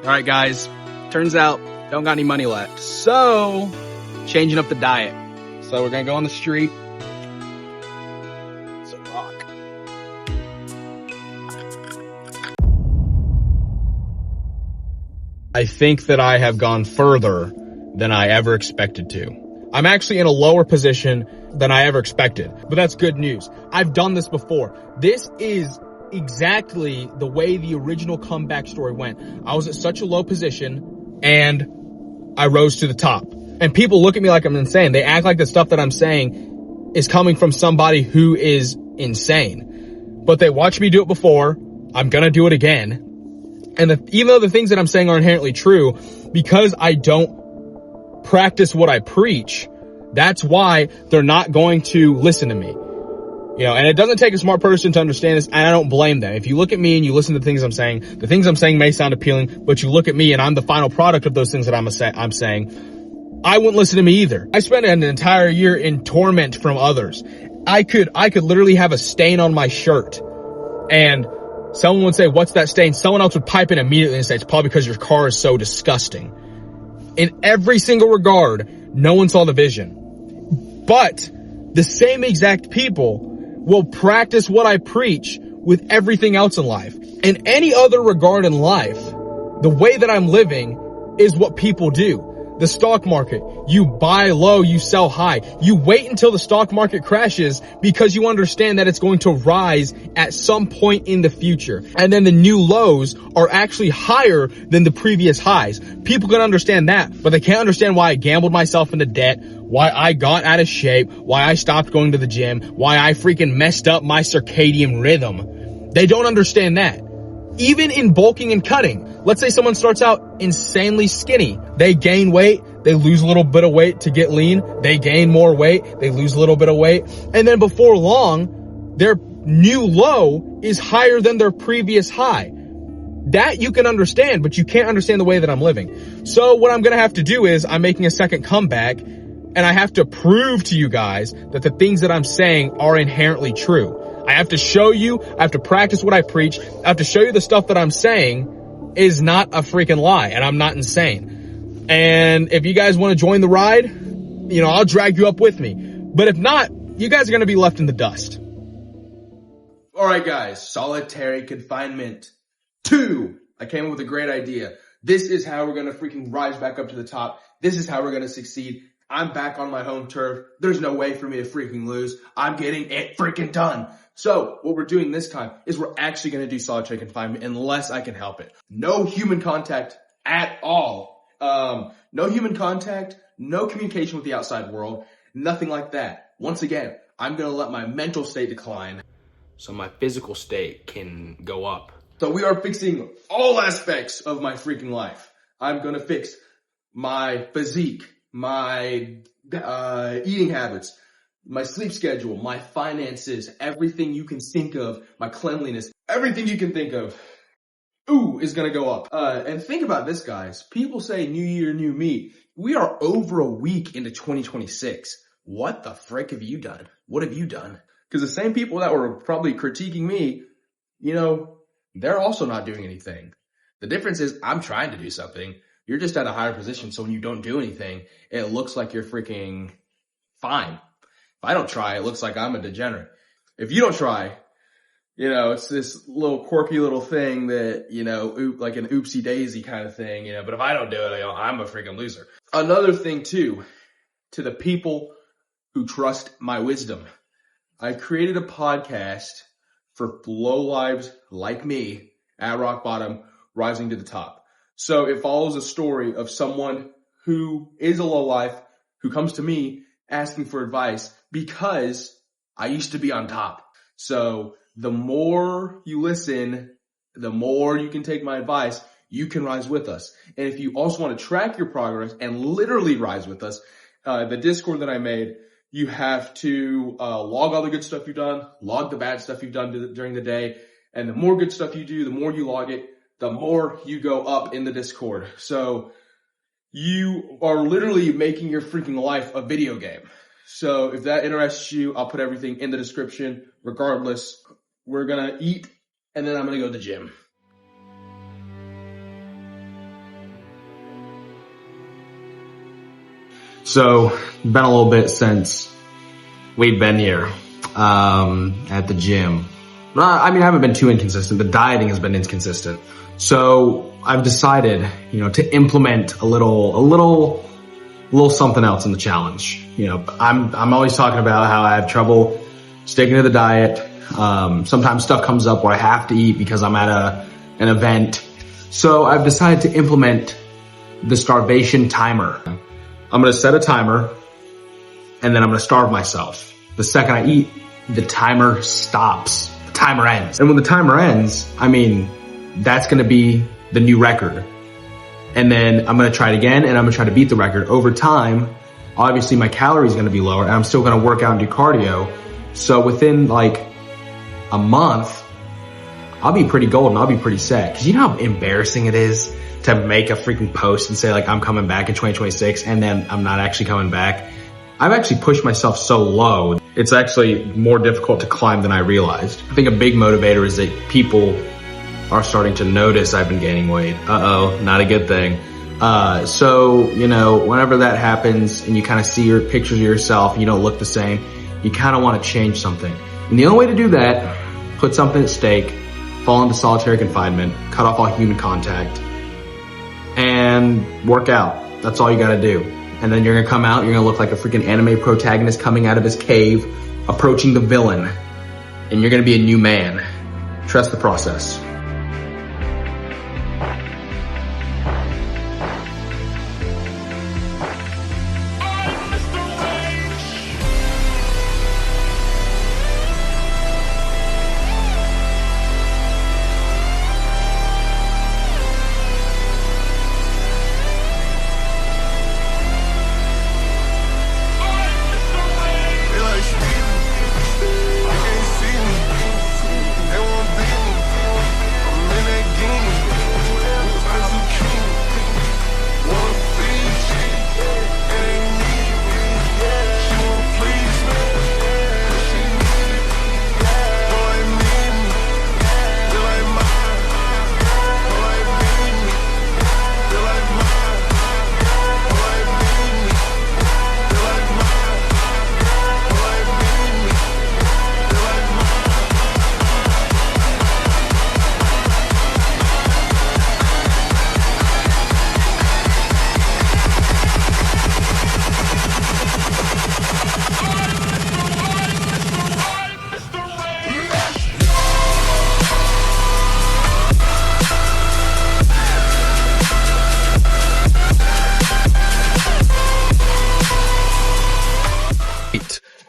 All right, guys, turns out don't got any money left. So changing up the diet. So we're gonna go on the street. It's a rock. I think that I have gone further than I ever expected to. I'm actually in a lower position than I ever expected, but that's good news. I've done this before. This is exactly the way the original comeback story went. I was at such a low position and I rose to the top. And people look at me like I'm insane. They act like the stuff that I'm saying is coming from somebody who is insane. But they watched me do it before. I'm gonna do it again. And even though the things that I'm saying are inherently true, because I don't practice what I preach, that's why they're not going to listen to me. You know, and it doesn't take a smart person to understand this, and I don't blame them. If you look at me and you listen to the things I'm saying, the things I'm saying may sound appealing, but you look at me and I'm the final product of those things that I'm saying, I wouldn't listen to me either. I spent an entire year in torment from others. I could literally have a stain on my shirt, and someone would say, "What's that stain?" Someone else would pipe in immediately and say, "It's probably because your car is so disgusting." In every single regard, no one saw the vision. But the same exact people will practice what I preach with everything else in life. In any other regard in life, the way that I'm living is what people do. The stock market, you buy low, you sell high. You wait until the stock market crashes because you understand that it's going to rise at some point in the future. And then the new lows are actually higher than the previous highs. People can understand that, but they can't understand why I gambled myself into debt, why I got out of shape, why I stopped going to the gym, why I freaking messed up my circadian rhythm. They don't understand that. Even in bulking and cutting, let's say someone starts out insanely skinny. They gain weight, they lose a little bit of weight to get lean, they gain more weight, they lose a little bit of weight, and then before long, their new low is higher than their previous high. That you can understand, but you can't understand the way that I'm living. So what I'm gonna have to do is I'm making a second comeback, and I have to prove to you guys that the things that I'm saying are inherently true. I have to show you, I have to practice what I preach, I have to show you the stuff that I'm saying is not a freaking lie, and I'm not insane. And if you guys want to join the ride, you know, I'll drag you up with me. But if not, you guys are going to be left in the dust. Alright guys, solitary confinement 2. I came up with a great idea. This is how we're going to freaking rise back up to the top. This is how we're going to succeed. I'm back on my home turf. There's no way for me to freaking lose. I'm getting it freaking done. So what we're doing this time is we're actually going to do solitary confinement unless I can help it. No human contact at all. No human contact, no communication with the outside world, nothing like that. Once again, I'm going to let my mental state decline so my physical state can go up. So we are fixing all aspects of my freaking life. I'm going to fix my physique, my eating habits, my sleep schedule, my finances, everything you can think of, my cleanliness, everything you can think of, is gonna go up. And think about this, guys. People say new year, new me. We are over a week into 2026. What the frick have you done? What have you done? Because the same people that were probably critiquing me, you know, they're also not doing anything. The difference is I'm trying to do something. You're just at a higher position, so when you don't do anything, it looks like you're freaking fine. If I don't try, it looks like I'm a degenerate. If you don't try, you know, it's this little quirky little thing that, you know, like an oopsie daisy kind of thing, you know, but if I don't do it, you know, I'm a freaking loser. Another thing too, to the people who trust my wisdom, I created a podcast for low lives like me at rock bottom, rising to the top. So it follows a story of someone who is a low life, who comes to me asking for advice because I used to be on top. So the more you listen, the more you can take my advice, you can rise with us. And if you also want to track your progress and literally rise with us, the Discord that I made, you have to log all the good stuff you've done, log the bad stuff you've done during the day. And the more good stuff you do, the more you log it, the more you go up in the Discord. So you are literally making your freaking life a video game. So if that interests you, I'll put everything in the description. Regardless, we're gonna eat and then I'm gonna go to the gym. So, been a little bit since we've been here, at the gym. I mean, I haven't been too inconsistent. The dieting has been inconsistent. So, I've decided, to implement a little something else in the challenge. I'm always talking about how I have trouble sticking to the diet. Sometimes stuff comes up where I have to eat because I'm at an event. So I've decided to implement the starvation timer. I'm going to set a timer and then I'm going to starve myself. The second I eat, the timer stops. The timer ends. And when the timer ends, that's going to be the new record. And then I'm going to try it again and I'm going to try to beat the record. Over time, obviously my calories are going to be lower and I'm still going to work out and do cardio. So within like a month, I'll be pretty golden. I'll be pretty set. Cause you know how embarrassing it is to make a freaking post and say like, I'm coming back in 2026 and then I'm not actually coming back. I've actually pushed myself so low. It's actually more difficult to climb than I realized. I think a big motivator is that people are starting to notice I've been gaining weight. Uh-oh, not a good thing. So, whenever that happens and you kind of see your pictures of yourself and you don't look the same, you kind of want to change something. And the only way to do that, put something at stake, fall into solitary confinement, cut off all human contact, and work out. That's all you got to do. And then you're going to come out, you're going to look like a freaking anime protagonist coming out of his cave, approaching the villain, and you're going to be a new man. Trust the process.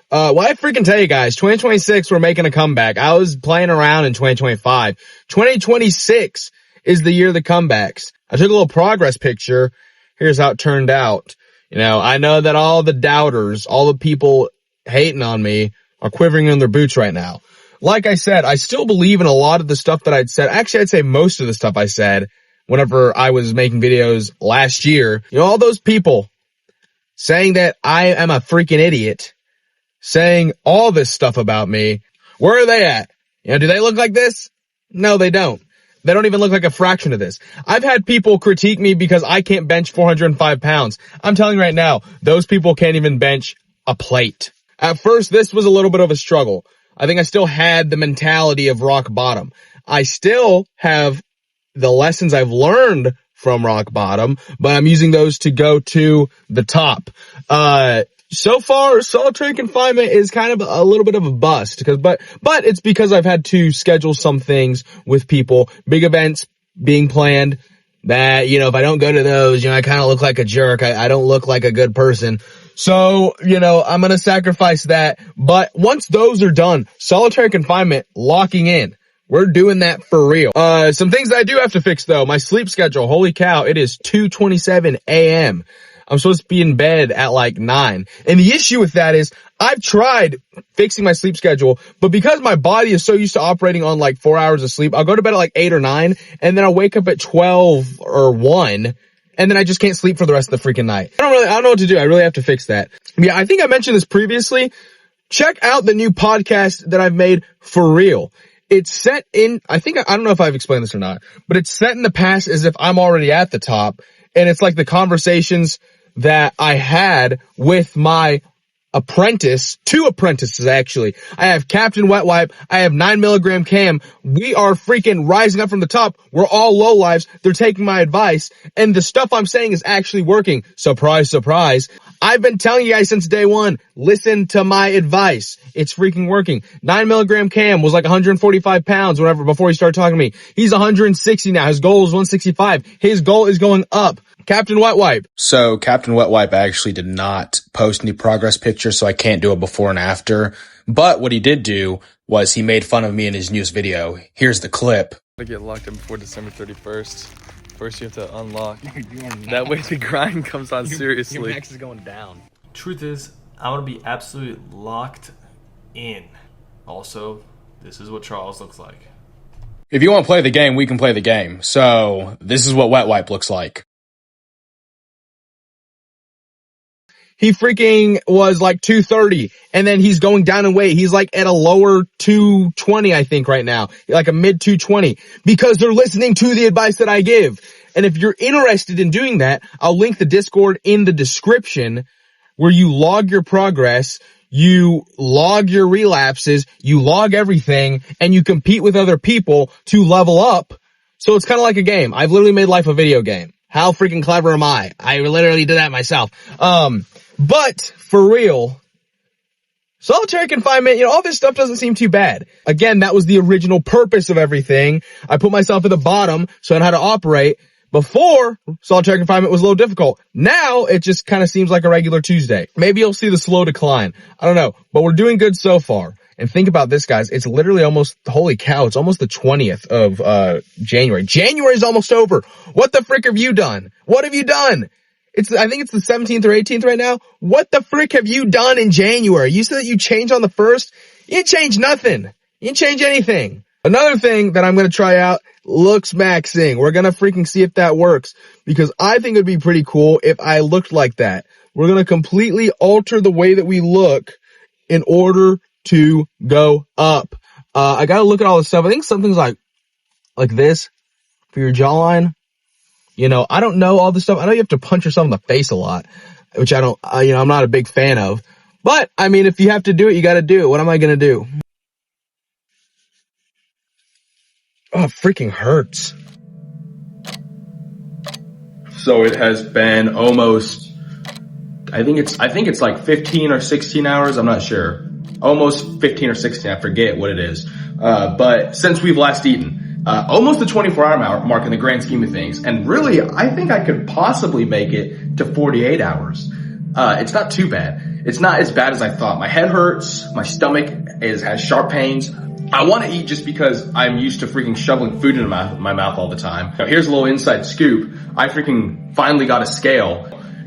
Well, I freaking tell you guys, 2026, we're making a comeback. I was playing around in 2025. 2026 is the year of the comebacks. I took a little progress picture. Here's how it turned out. I know that all the doubters, all the people hating on me are quivering in their boots right now. Like I said, I still believe in a lot of the stuff that I'd said. Actually, I'd say most of the stuff I said whenever I was making videos last year. All those people saying that I am a freaking idiot, saying all this stuff about me, where are they at? Do they look like this? No, they don't. They don't even look like a fraction of this. I've had people critique me because I can't bench 405 pounds. I'm telling you right now, those people can't even bench a plate. At first, this was a little bit of a struggle. I think I still had the mentality of rock bottom. I still have the lessons I've learned from rock bottom, but I'm using those to go to the top. So far, solitary confinement is kind of a little bit of a bust but it's because I've had to schedule some things with people, big events being planned that, if I don't go to those, I kind of look like a jerk. I don't look like a good person. So, I'm going to sacrifice that. But once those are done, solitary confinement locking in. We're doing that for real. Some things that I do have to fix though. My sleep schedule. Holy cow. It is 2:27 a.m. I'm supposed to be in bed at like 9. And the issue with that is I've tried fixing my sleep schedule, but because my body is so used to operating on like 4 hours of sleep, I'll go to bed at like 8 or 9 and then I'll wake up at 12 or 1 and then I just can't sleep for the rest of the freaking night. I don't know what to do. I really have to fix that. Yeah, I think I mentioned this previously. Check out the new podcast that I've made for real. It's set in, I don't know if I've explained this or not, but it's set in the past as if I'm already at the top. And it's like the conversations that I had with my apprentice, 2 apprentices actually. I have Captain Wet Wipe, I have 9 milligram Cam. We are freaking rising up from the top. We're all low lives. They're taking my advice, and the stuff I'm saying is actually working. Surprise, surprise. I've been telling you guys since day one, listen to my advice. It's freaking working. 9 milligram Cam was like 145 pounds whenever before he started talking to me. He's 160 now. His goal is 165. His goal is going up. Captain Wet Wipe. So Captain Wet Wipe actually did not post any progress pictures, so I can't do a before and after. But what he did do was he made fun of me in his newest video. Here's the clip. To get locked in before December 31st. First, you have to unlock. That way the grind comes on seriously. Your max is going down. Truth is, I want to be absolutely locked in. Also, this is what Charles looks like. If you want to play the game, we can play the game. So this is what Wet Wipe looks like. He freaking was like 230, and then he's going down in weight. He's like at a lower 220, I think, right now, like a mid 220, because they're listening to the advice that I give. And if you're interested in doing that, I'll link the Discord in the description, where you log your progress, you log your relapses, you log everything, and you compete with other people to level up. So it's kind of like a game. I've literally made life a video game. How freaking clever am I? I literally did that myself. But for real, solitary confinement, all this stuff doesn't seem too bad. Again, that was the original purpose of everything. I put myself at the bottom so I know how to operate. Before, solitary confinement was a little difficult. Now, it just kind of seems like a regular Tuesday. Maybe you'll see the slow decline. I don't know, but we're doing good so far. And think about this, guys. It's literally almost, holy cow, it's almost the 20th of January. January's almost over. What the frick have you done? What have you done? I think it's the 17th or 18th right now. What the frick have you done in January? You said that you changed on the 1st. You didn't change nothing. You didn't change anything. Another thing that I'm going to try out, looks maxing. We're going to freaking see if that works, because I think it would be pretty cool if I looked like that. We're going to completely alter the way that we look in order to go up. I got to look at all this stuff. I think something's like this for your jawline. I don't know all this stuff. I know you have to punch yourself in the face a lot, which I don't, I'm not a big fan of. But, I mean, if you have to do it, you got to do it. What am I going to do? Oh, it freaking hurts. So it has been almost, I think it's like 15 or 16 hours. I'm not sure. Almost 15 or 16. I forget what it is. But since we've last eaten. Almost the 24-hour mark in the grand scheme of things. And really, I think I could possibly make it to 48 hours. It's not too bad. It's not as bad as I thought. My head hurts. My stomach has sharp pains. I want to eat just because I'm used to freaking shoveling food into my mouth all the time. Now, here's a little inside scoop. I freaking finally got a scale,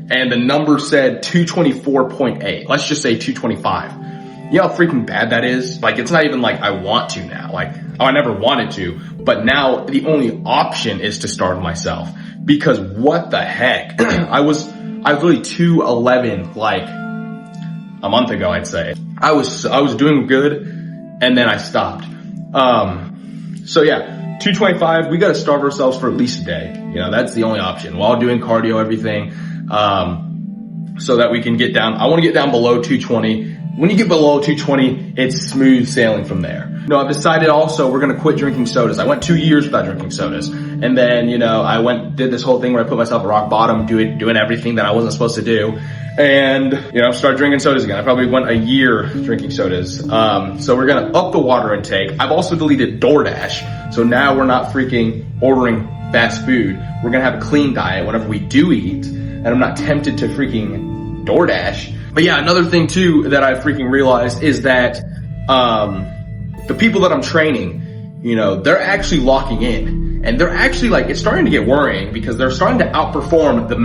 and the number said 224.8. Let's just say 225. You know how freaking bad that is? Like, it's not even like I want to now. Like, I never wanted to, but now the only option is to starve myself. Because what the heck? I was really 211 like a month ago, I'd say. I was doing good, and then I stopped. So yeah, 225, we gotta starve ourselves for at least a day. That's the only option, while doing cardio, everything, so that we can get down. I wanna get down below 220. When you get below 220, it's smooth sailing from there. I've decided also we're going to quit drinking sodas. I went 2 years without drinking sodas. And then, I did this whole thing where I put myself at rock bottom, doing everything that I wasn't supposed to do. And, started drinking sodas again. I probably went a year drinking sodas. So we're going to up the water intake. I've also deleted DoorDash. So now we're not freaking ordering fast food. We're going to have a clean diet whenever we do eat. And I'm not tempted to freaking DoorDash. But yeah, another thing too that I freaking realized is that, the people that I'm training, they're actually locking in, and they're actually it's starting to get worrying, because they're starting to outperform the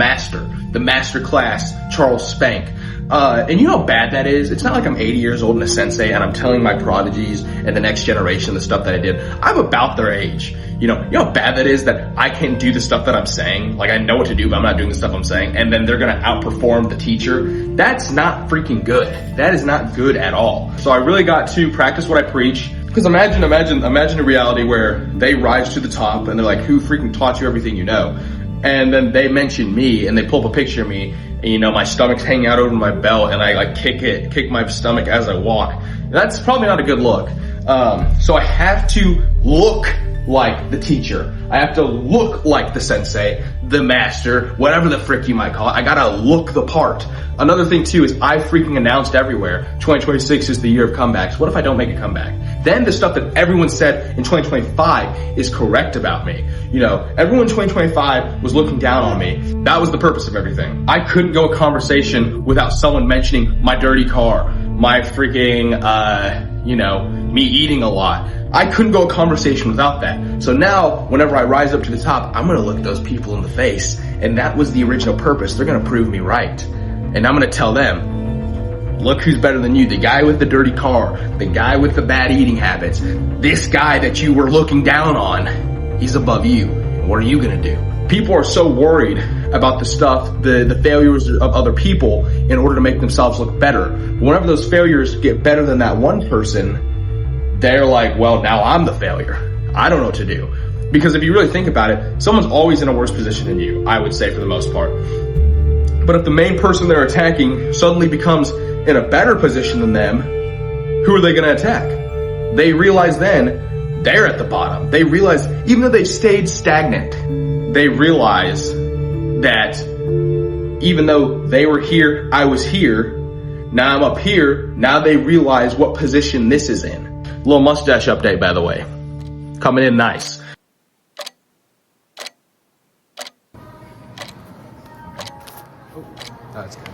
master class, Charles Spank. And you know how bad that is? It's not like I'm 80 years old and a sensei and I'm telling my prodigies and the next generation the stuff that I did. I'm about their age. You know how bad that is, that I can do the stuff that I'm saying? Like, I know what to do, but I'm not doing the stuff I'm saying. And then they're going to outperform the teacher. That's not freaking good. That is not good at all. So I really got to practice what I preach. Because imagine a reality where they rise to the top and they're like, who freaking taught you everything you know? and then they mention me and they pull up a picture of me, and you know, my stomach's hanging out over my belt and I like kick my stomach as I walk. That's probably not a good look. So I have to look like the teacher. I have to look like the sensei, the master, whatever the frick you might call it. I gotta look the part. Another thing too is I freaking announced everywhere, 2026 is the year of comebacks. What if I don't make a comeback? Then the stuff that everyone said in 2025 is correct about me. You know, everyone in 2025 was looking down on me. That was the purpose of everything. I couldn't go a conversation without someone mentioning my dirty car, my freaking, you know, me eating a lot. I couldn't go a conversation without that. So now, whenever I rise up to the top, I'm gonna look those people in the face. And that was the original purpose. They're gonna prove me right. And I'm gonna tell them, look who's better than you. The guy with the dirty car, the guy with the bad eating habits, this guy that you were looking down on, he's above you. What are you gonna do? People are so worried about the stuff, the failures of other people in order to make themselves look better. But whenever those failures get better than that one person, they're like, well, now I'm the failure. I don't know what to do. Because if you really think about it, someone's always in a worse position than you, I would say, for the most part. But if the main person they're attacking suddenly becomes in a better position than them, who are they gonna attack? They realize then they're at the bottom. They realize, even though they've stayed stagnant, they realize that even though they were here, I was here, now I'm up here, now they realize what position this is in. Little mustache update, by the way. Coming in nice. That's good.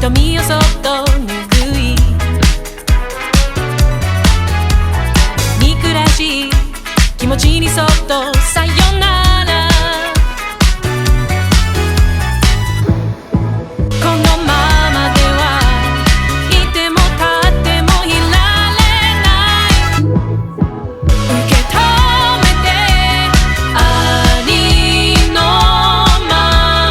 瞳をそっと拭い憎らしい気持ちにそっとさよならこのままではいても立ってもいられない受け止めてありのまま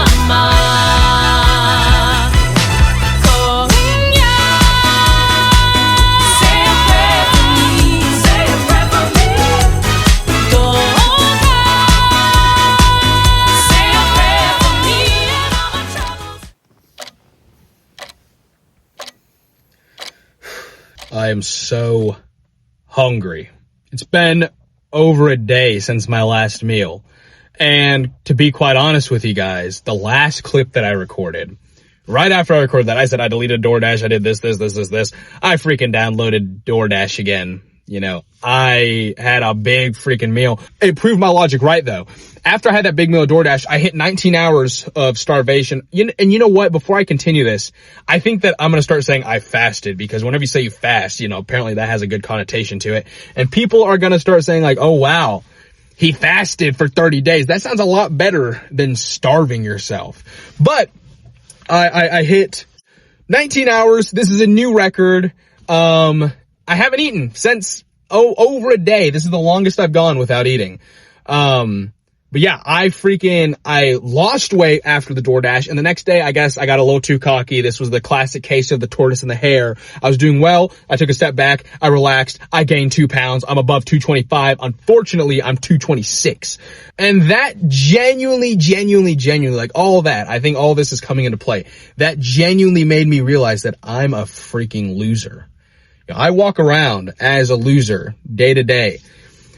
I am so hungry. It's been over a day since my last meal. And to be quite honest with you guys, the last clip that I recorded, right after I recorded that, I said I deleted DoorDash, I did this. I freaking downloaded DoorDash again. You know, I had a big freaking meal. It proved my logic right, though. After I had that big meal of DoorDash, I hit 19 hours of starvation. And you know what? Before I continue this, I think that I'm going to start saying I fasted, because whenever you say you fast, you know, apparently that has a good connotation to it. And people are going to start saying like, oh, wow, he fasted for 30 days. That sounds a lot better than starving yourself. But I hit 19 hours. This is a new record. I haven't eaten since, over a day. This is the longest I've gone without eating. But yeah, I lost weight after the DoorDash, and the next day, I guess I got a little too cocky. This was the classic case of the tortoise and the hare. I was doing well. I took a step back. I relaxed. I gained 2 pounds. I'm above 225. Unfortunately, I'm 226. And that genuinely, like all that, I think all this is coming into play. That genuinely made me realize that I'm a freaking loser. I walk around as a loser day to day,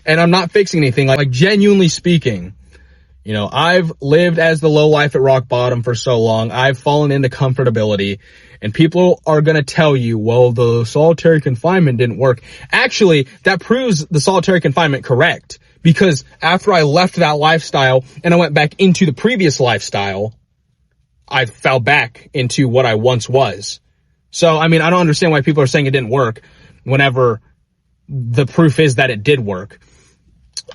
and I'm not fixing anything. Like genuinely speaking, you know, I've lived as the low life at rock bottom for so long. I've fallen into comfortability, and people are going to tell you, well, the solitary confinement didn't work. Actually, that proves the solitary confinement correct, because after I left that lifestyle and I went back into the previous lifestyle, I fell back into what I once was. So, I mean, I don't understand why people are saying it didn't work whenever the proof is that it did work.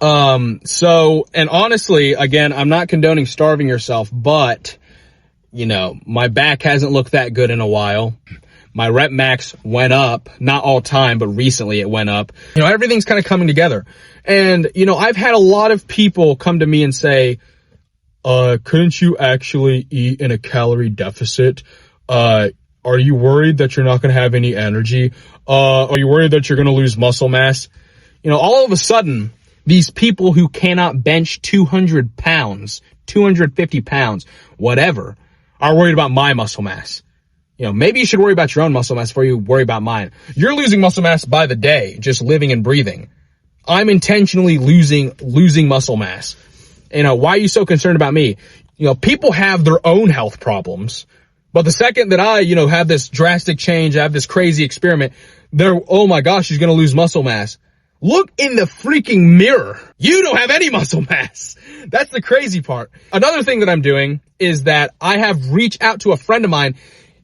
So, and honestly, again, I'm not condoning starving yourself, but, you know, my back hasn't looked that good in a while. My rep max went up, not all time, but recently it went up. You know, everything's kind of coming together. And, you know, I've had a lot of people come to me and say, couldn't you actually eat in a calorie deficit? Are you worried that you're not going to have any energy? Are you worried that you're going to lose muscle mass? You know, all of a sudden, these people who cannot bench 200 pounds, 250 pounds, whatever, are worried about my muscle mass. You know, maybe you should worry about your own muscle mass before you worry about mine. You're losing muscle mass by the day, just living and breathing. I'm intentionally losing muscle mass. You know, why are you so concerned about me? You know, people have their own health problems. But the second that I, you know, have this drastic change, I have this crazy experiment, oh my gosh, she's going to lose muscle mass. Look in the freaking mirror. You don't have any muscle mass. That's the crazy part. Another thing that I'm doing is that I have reached out to a friend of mine.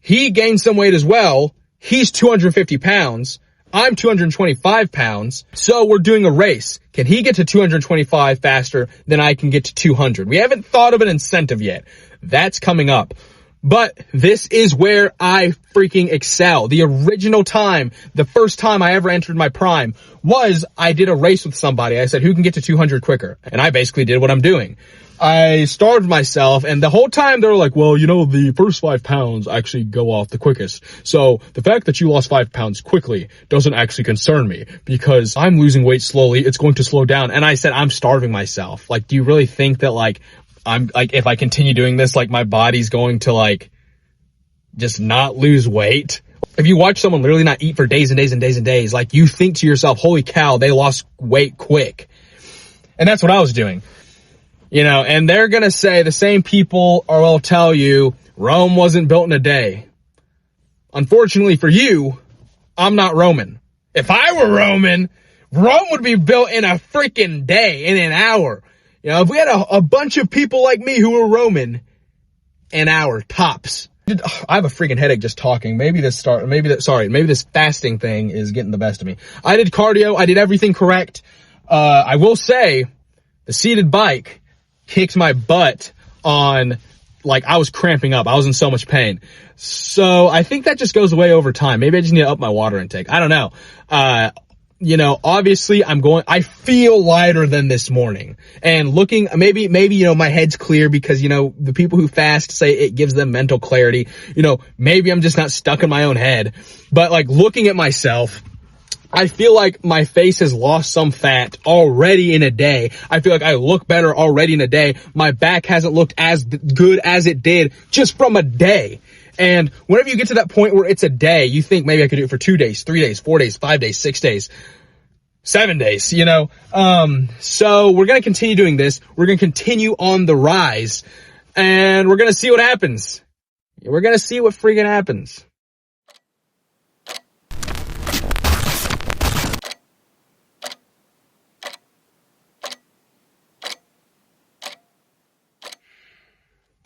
He gained some weight as well. He's 250 pounds. I'm 225 pounds. So we're doing a race. Can he get to 225 faster than I can get to 200? We haven't thought of an incentive yet. That's coming up. But this is where I freaking excel. The original time, the first time I ever entered my prime was I did a race with somebody. I said, who can get to 200 quicker? And I basically did what I'm doing. I starved myself, and the whole time they were like, well, you know, the first 5 pounds actually go off the quickest. So the fact that you lost 5 pounds quickly doesn't actually concern me because I'm losing weight slowly. It's going to slow down. And I said, I'm starving myself. Like, do you really think that, like, I'm like, if I continue doing this, like, my body's going to, like, just not lose weight? If you watch someone literally not eat for days and days and days and days, like, you think to yourself, holy cow, they lost weight quick. And that's what I was doing. You know, and they're going to say, the same people will tell you, Rome wasn't built in a day. Unfortunately for you, I'm not Roman. If I were Roman, Rome would be built in a freaking day, in an hour. You know, if we had a bunch of people like me who were Roman, an hour, tops. I have a freaking headache just talking. Maybe this fasting thing is getting the best of me. I did cardio. I did everything correct. I will say the seated bike kicked my butt on, like, I was cramping up. I was in so much pain. So I think that just goes away over time. Maybe I just need to up my water intake. I don't know. You know, obviously I feel lighter than this morning, and looking, maybe, you know, my head's clear because, you know, the people who fast say it gives them mental clarity. You know, maybe I'm just not stuck in my own head, but, like, looking at myself, I feel like my face has lost some fat already in a day. I feel like I look better already in a day. My back hasn't looked as good as it did just from a day. And whenever you get to that point where it's a day, you think maybe I could do it for 2 days, 3 days, 4 days, 5 days, 6 days, 7 days, you know? So we're going to continue doing this. We're going to continue on the rise, and we're going to see what happens. We're going to see what freaking happens.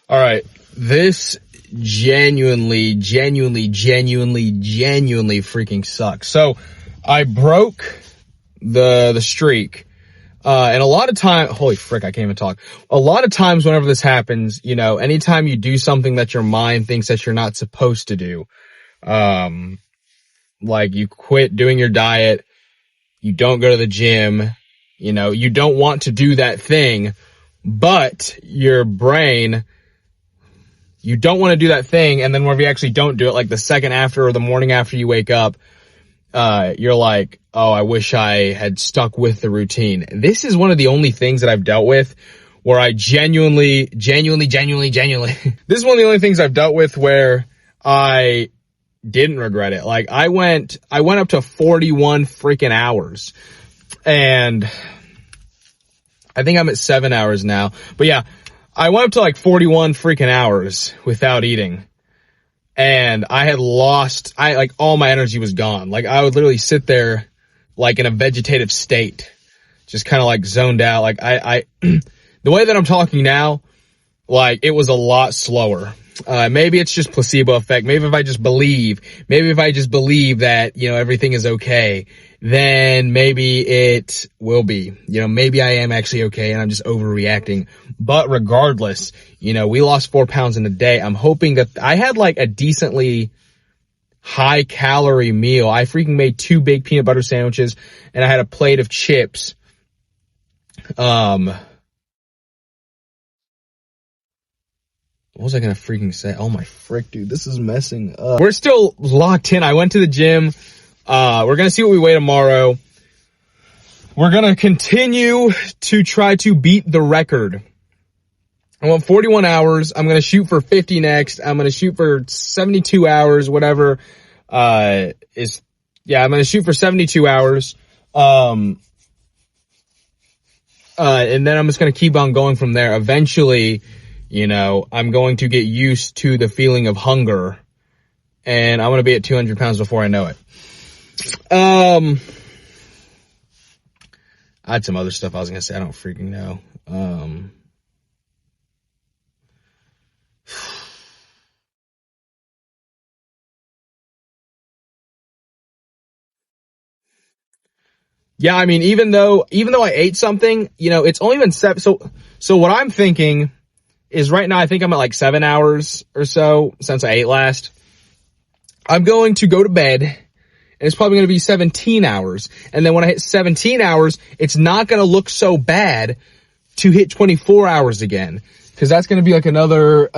All right, this genuinely freaking sucks. So I broke the streak. And a lot of time, holy frick, I can't even talk. A lot of times whenever this happens, you know, anytime you do something that your mind thinks that you're not supposed to do, like you quit doing your diet, you don't go to the gym, you know, you don't want to do that thing, but your brain, you don't want to do that thing, and then whenever you actually don't do it, like the second after or the morning after you wake up, you're like, oh, I wish I had stuck with the routine. This is one of the only things that I've dealt with where I genuinely, this is one of the only things I've dealt with where I didn't regret it. Like, I went up to 41 freaking hours, and I think I'm at 7 hours now, but yeah, I went up to like 41 freaking hours without eating, and I had lost, all my energy was gone. Like, I would literally sit there like in a vegetative state, just kind of like zoned out. Like the way that I'm talking now, like it was a lot slower. Maybe it's just placebo effect. Maybe if I just believe that, you know, everything is okay, then maybe it will be, you know, maybe I am actually okay and I'm just overreacting. But regardless, you know, we lost 4 pounds in a day. I'm hoping that I had like a decently high calorie meal. I freaking made 2 big peanut butter sandwiches and I had a plate of chips. What was I gonna freaking say? Oh my frick, dude, this is messing up. We're still locked in. I went to the gym. We're gonna see what we weigh tomorrow. We're gonna continue to try to beat the record. I want 41 hours. I'm gonna shoot for 50 next. I'm gonna shoot for 72 hours, whatever, I'm gonna shoot for 72 hours. And then I'm just gonna keep on going from there. Eventually, you know, I'm going to get used to the feeling of hunger, and I'm going to be at 200 pounds before I know it. I had some other stuff I was going to say. I don't freaking know. Yeah, I mean, even though I ate something, you know, it's only been 7. So what I'm thinking is right now I think I'm at like 7 hours or so since I ate last. I'm going to go to bed, and it's probably going to be 17 hours. And then when I hit 17 hours, it's not going to look so bad to hit 24 hours again. Because that's going to be like another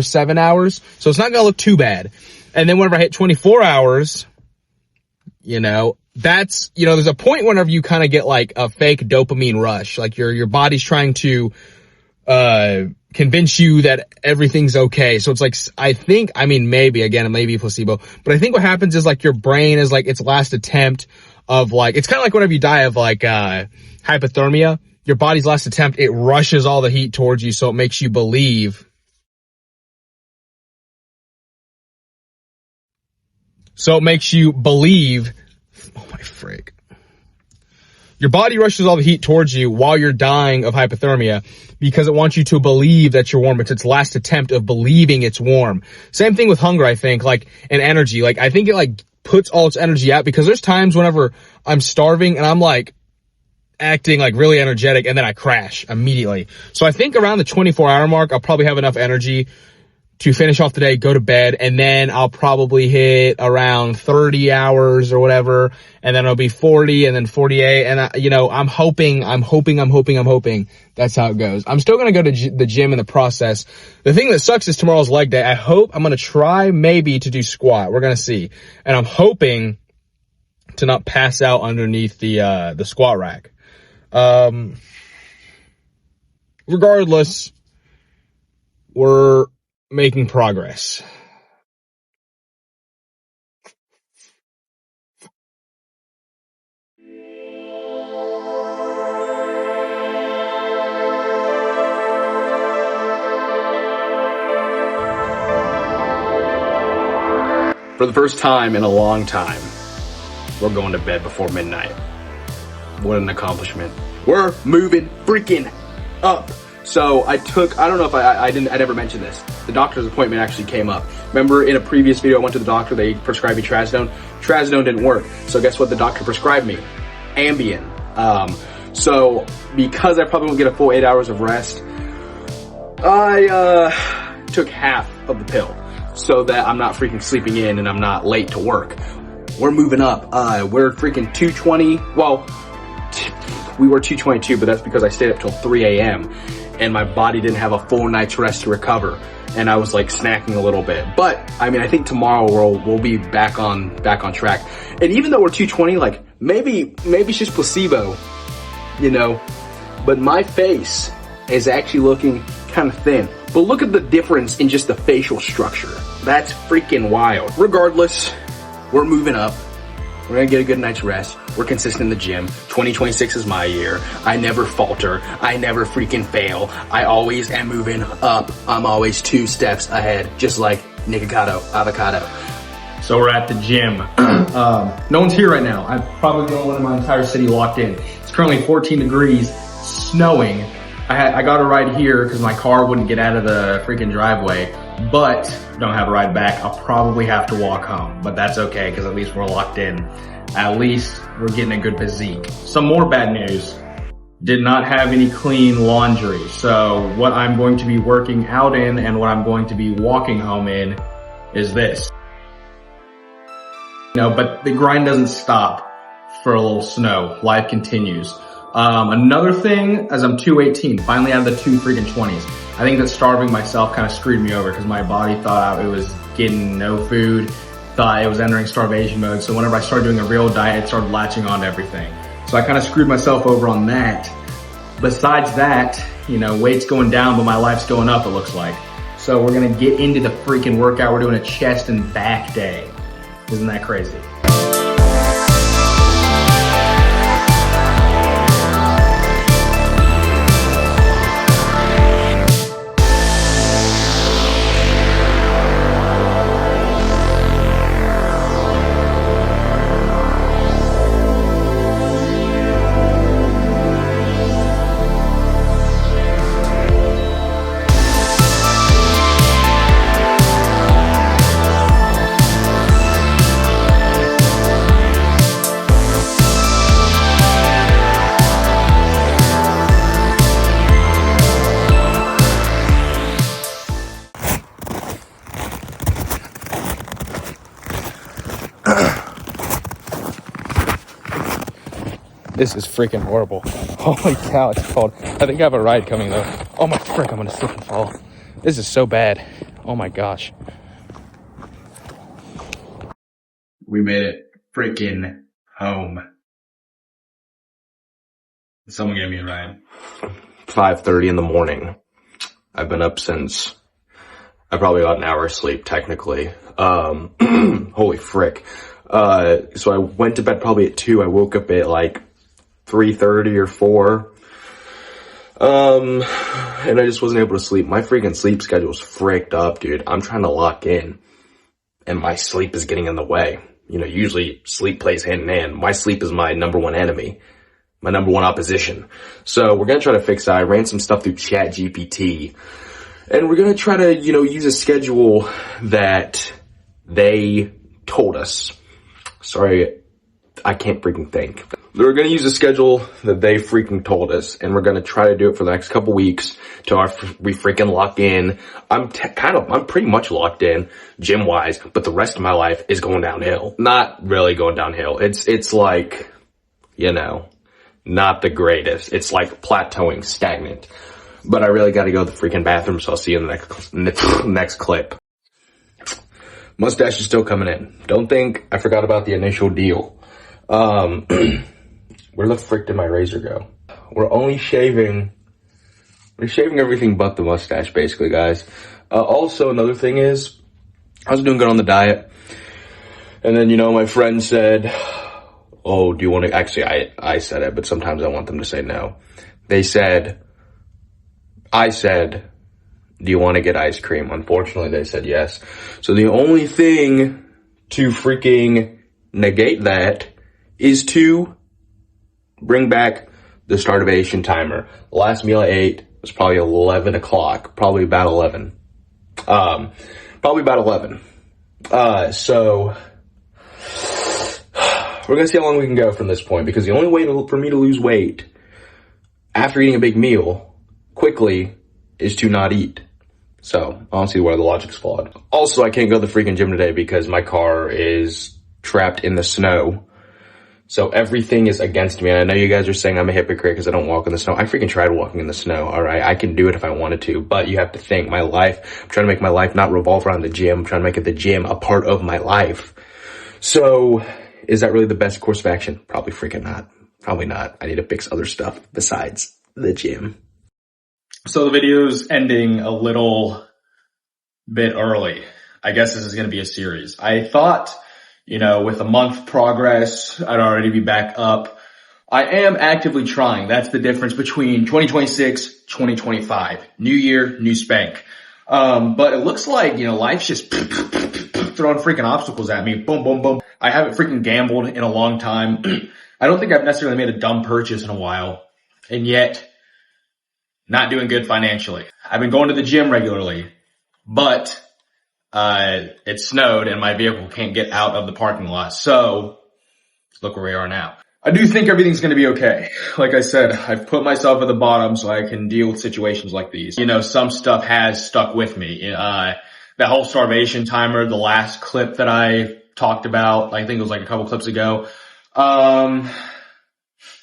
7 hours. So it's not going to look too bad. And then whenever I hit 24 hours, you know, that's, you know, there's a point whenever you kind of get like a fake dopamine rush. Like your body's trying to convince you that everything's okay. So it's like, maybe placebo, but I think what happens is like your brain is like its last attempt of like, it's kind of like whenever you die of like hypothermia, your body's last attempt, it rushes all the heat towards you, so it makes you believe. Oh my frick. Your body rushes all the heat towards you while you're dying of hypothermia because it wants you to believe that you're warm. It's its last attempt of believing it's warm. Same thing with hunger, I think, like, and energy. Like, I think it, like, puts all its energy out because there's times whenever I'm starving and I'm, like, acting, like, really energetic and then I crash immediately. So I think around the 24-hour mark, I'll probably have enough energy to finish off the day, go to bed, and then I'll probably hit around 30 hours or whatever, and then it'll be 40 and then 48, and I'm hoping that's how it goes. I'm still gonna go to the gym in the process. The thing that sucks is tomorrow's leg day. I'm gonna try maybe to do squat. We're gonna see. And I'm hoping to not pass out underneath the squat rack. Regardless, we're making progress. For the first time in a long time, we're going to bed before midnight. What an accomplishment. We're moving freaking up. So I don't know if I never mentioned this. The doctor's appointment actually came up. Remember in a previous video I went to the doctor, they prescribed me trazodone. Trazodone didn't work. So guess what the doctor prescribed me? Ambien. So because I probably won't get a full 8 hours of rest, I took half of the pill so that I'm not freaking sleeping in and I'm not late to work. We're moving up. We're freaking 220. Well, we were 222, but that's because I stayed up till 3 a.m. and my body didn't have a full night's rest to recover, and I was like snacking a little bit. But I mean, I think tomorrow we'll be back on track. And even though we're 220, like maybe it's just placebo, you know. But my face is actually looking kind of thin. But look at the difference in just the facial structure. That's freaking wild. Regardless, we're moving up. We're gonna get a good night's rest. We're consistent in the gym. 2026 is my year. I never falter. I never freaking fail. I always am moving up. I'm always 2 steps ahead, just like avocado. So we're at the gym. No one's here right now. I'm probably the only one in my entire city locked in. It's currently 14 degrees, snowing. I got a ride here because my car wouldn't get out of the freaking driveway, but don't have a ride back. I'll probably have to walk home, but that's okay because at least we're locked in. At least we're getting a good physique. Some more bad news. Did not have any clean laundry. So what I'm going to be working out in and what I'm going to be walking home in is this. But the grind doesn't stop for a little snow. Life continues. Another thing, as I'm 218, finally out of the 2 freaking 20s. I think that starving myself kind of screwed me over because my body thought it was getting no food, thought it was entering starvation mode. So whenever I started doing a real diet, it started latching on to everything. So I kind of screwed myself over on that. Besides that, weight's going down, but my life's going up, it looks like. So we're gonna get into the freaking workout. We're doing a chest and back day. Isn't that crazy? This is freaking horrible. Holy cow, it's cold. I think I have a ride coming though. Oh my frick, I'm gonna slip and fall. This is so bad. Oh my gosh. We made it freaking home. Someone gave me a ride. 5:30 in the morning. I've been up since I probably got an hour of sleep technically. Holy frick. So I went to bed probably at 2. I woke up at like 3:30 or 4. And I just wasn't able to sleep. My freaking sleep schedule is fricked up, dude. I'm trying to lock in and my sleep is getting in the way. Usually sleep plays hand in hand. My sleep is my number one enemy, my number one opposition. So we're going to try to fix that. I ran some stuff through ChatGPT and we're going to try to, use a schedule that they told us. Sorry, I can't freaking think. We're going to use a schedule that they freaking told us, and we're going to try to do it for the next couple weeks till we freaking lock in. I'm pretty much locked in gym wise, but the rest of my life is going downhill. Not really going downhill. It's like, not the greatest. It's like plateauing, stagnant. But I really got to go to the freaking bathroom, so I'll see you in the next clip. Mustache is still coming in. Don't think I forgot about the initial deal. Where the frick did my razor go? We're shaving everything but the mustache, basically, guys. Also, another thing is, I was doing good on the diet. And then, my friend said, oh, do you want to, actually, I said it, but sometimes I want them to say no. I said, do you want to get ice cream? Unfortunately, they said yes. So the only thing to freaking negate that is to bring back the starvation timer. The last meal I ate was probably 11 o'clock, probably about 11. So we're going to see how long we can go from this point, because the only way for me to lose weight after eating a big meal quickly is to not eat. So I don't see where the logic's flawed. Also, I can't go to the freaking gym today because my car is trapped in the snow. So everything is against me. And I know you guys are saying I'm a hypocrite because I don't walk in the snow. I freaking tried walking in the snow, all right? I can do it if I wanted to. But you have to think, I'm trying to make my life not revolve around the gym. I'm trying to make the gym a part of my life. So is that really the best course of action? Probably freaking not. Probably not. I need to fix other stuff besides the gym. So the video's ending a little bit early. I guess this is going to be a series. I thought, with a month progress, I'd already be back up. I am actively trying. That's the difference between 2026, 2025. New year, new spank. But it looks like, life's just throwing freaking obstacles at me. Boom, boom, boom. I haven't freaking gambled in a long time. I don't think I've necessarily made a dumb purchase in a while, and yet not doing good financially. I've been going to the gym regularly, but it snowed and my vehicle can't get out of the parking lot. So look where we are now. I do think everything's going to be okay. Like I said, I've put myself at the bottom so I can deal with situations like these. You know, some stuff has stuck with me. That whole starvation timer, the last clip that I talked about, I think it was like a couple clips ago. I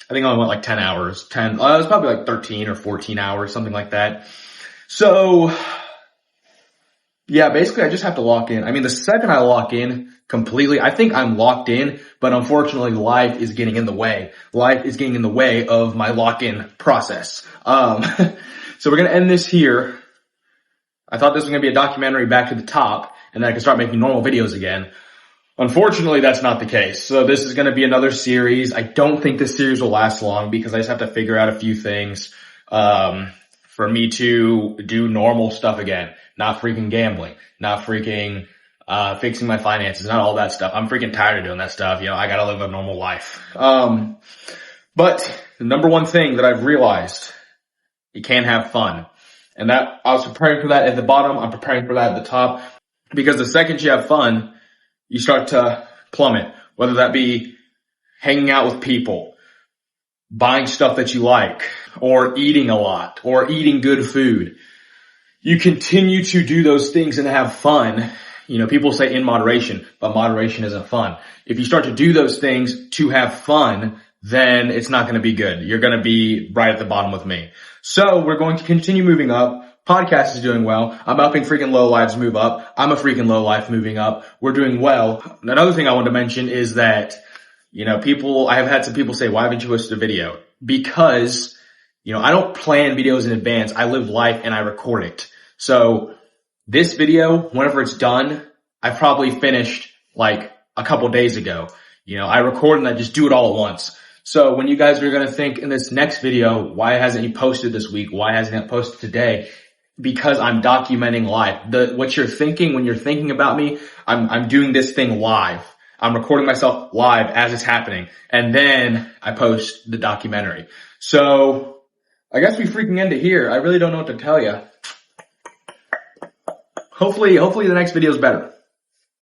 think I only went like 10 hours. It was probably like 13 or 14 hours, something like that. So yeah, basically I just have to lock in. I mean, the second I lock in completely, I think I'm locked in, but unfortunately life is getting in the way. Life is getting in the way of my lock-in process. So we're going to end this here. I thought this was going to be a documentary back to the top, and then I could start making normal videos again. Unfortunately, that's not the case. So this is going to be another series. I don't think this series will last long because I just have to figure out a few things, for me to do normal stuff again. Not freaking gambling, not freaking, fixing my finances, not all that stuff. I'm freaking tired of doing that stuff. You know, I gotta live a normal life. But the number one thing that I've realized, you can't have fun. And that, I was preparing for that at the bottom. I'm preparing for that at the top. Because the second you have fun, you start to plummet. Whether that be hanging out with people, buying stuff that you like, or eating a lot, or eating good food. You continue to do those things and have fun. You know, people say in moderation, but moderation isn't fun. If you start to do those things to have fun, then it's not going to be good. You're going to be right at the bottom with me. So we're going to continue moving up. Podcast is doing well. I'm helping freaking low lives move up. I'm a freaking low life moving up. We're doing well. Another thing I wanted to mention is that, you know, I have had some people say, why haven't you posted a video? Because, you know, I don't plan videos in advance. I live life and I record it. So this video, whenever it's done, I probably finished like a couple days ago. You know, I record and I just do it all at once. So when you guys are going to think in this next video, why hasn't he posted this week? Why hasn't he posted today? Because I'm documenting live. What you're thinking when you're thinking about me, I'm doing this thing live. I'm recording myself live as it's happening. And then I post the documentary. So I guess we freaking end it here. I really don't know what to tell you. Hopefully the next video is better.